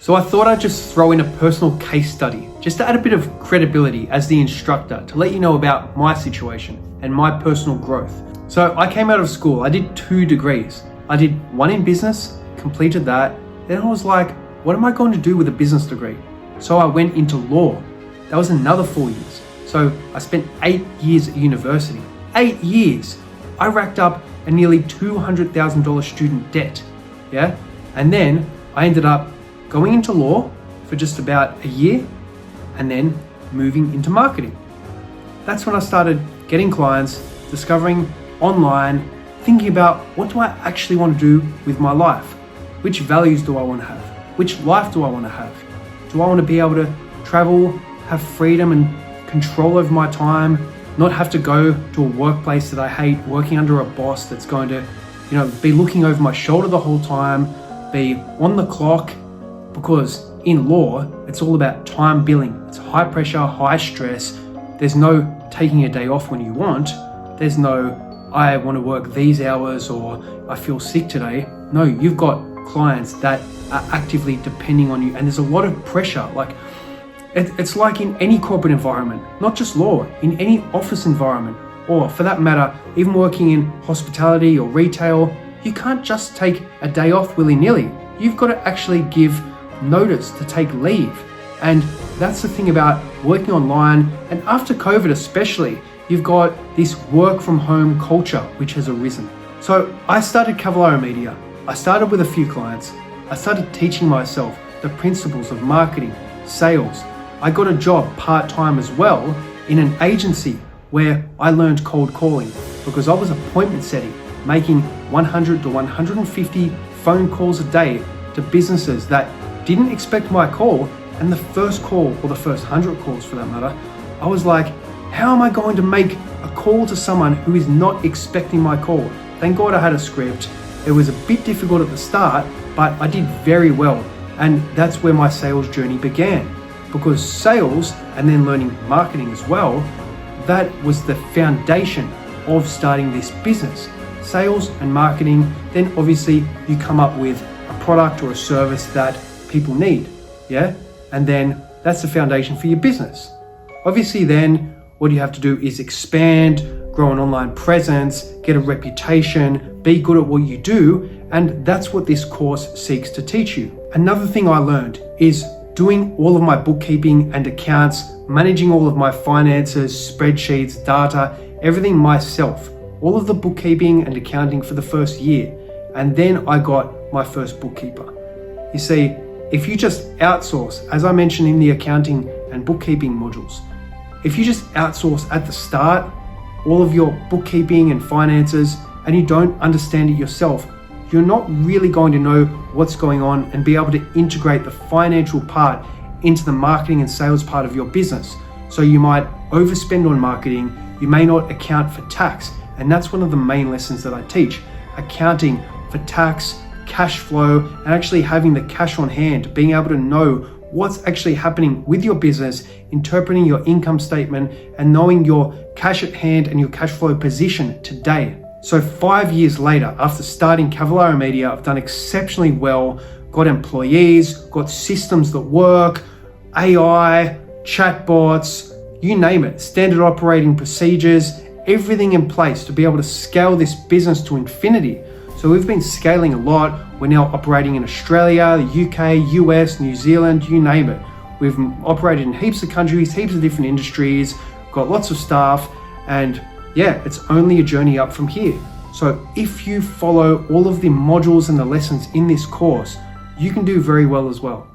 So I thought I'd just throw in a personal case study, just to add a bit of credibility as the instructor, to let you know about my situation and my personal growth. So I came out of school, I did 2 degrees. I did one in business, completed that. Then I was like, what am I going to do with a business degree? So I went into law. That was another 4 years. So I spent 8 years at university. 8 years. I racked up a nearly $200,000 student debt. Yeah. And then I ended up going into law for just about a year and then moving into marketing. That's when I started getting clients, discovering online, thinking about what do I actually want to do with my life? Which values do I want to have? Which life do I want to have? Do I want to be able to travel, have freedom and control over my time, not have to go to a workplace that I hate, working under a boss that's going to, be looking over my shoulder the whole time, be on the clock? Because in law, it's all about time billing. It's high pressure, high stress. There's no taking a day off when you want. There's no, I want to work these hours or I feel sick today. No, you've got clients that are actively depending on you. And there's a lot of pressure. Like it's like in any corporate environment, not just law, in any office environment, or for that matter, even working in hospitality or retail, you can't just take a day off willy-nilly. You've got to actually give notice to take leave. And that's the thing about working online. And after COVID especially, you've got this work from home culture which has arisen. So I started Cavallaro Media. I started with a few clients. I started teaching myself the principles of marketing, sales. I got a job part-time as well in an agency where I learned cold calling because I was appointment setting, making 100 to 150 phone calls a day to businesses that didn't expect my call. And the first call, or the first 100 calls for that matter, I was like, how am I going to make a call to someone who is not expecting my call? Thank God I had a script. It was a bit difficult at the start, but I did very well. And that's where my sales journey began. Because sales, and then learning marketing as well, that was the foundation of starting this business. Sales and marketing, then obviously you come up with a product or a service that people need, yeah? And then that's the foundation for your business. Obviously then what you have to do is expand, grow an online presence, get a reputation, be good at what you do, and that's what this course seeks to teach you. Another thing I learned is doing all of my bookkeeping and accounts, managing all of my finances, spreadsheets, data, everything myself, all of the bookkeeping and accounting for the first year. And then I got my first bookkeeper. You see, if you just outsource, as I mentioned in the accounting and bookkeeping modules, if you just outsource at the start all of your bookkeeping and finances and you don't understand it yourself, you're not really going to know what's going on and be able to integrate the financial part into the marketing and sales part of your business. So you might overspend on marketing, you may not account for tax, and that's one of the main lessons that I teach, accounting for tax, cash flow, and actually having the cash on hand, being able to know what's actually happening with your business, interpreting your income statement, and knowing your cash at hand and your cash flow position today. So 5 years later, after starting Cavallaro Media, I've done exceptionally well, got employees, got systems that work, AI, chatbots, you name it, standard operating procedures, everything in place to be able to scale this business to infinity. So we've been scaling a lot. We're now operating in Australia, the UK, US, New Zealand, you name it. We've operated in heaps of countries, heaps of different industries, got lots of staff, and yeah, it's only a journey up from here. So if you follow all of the modules and the lessons in this course, you can do very well as well.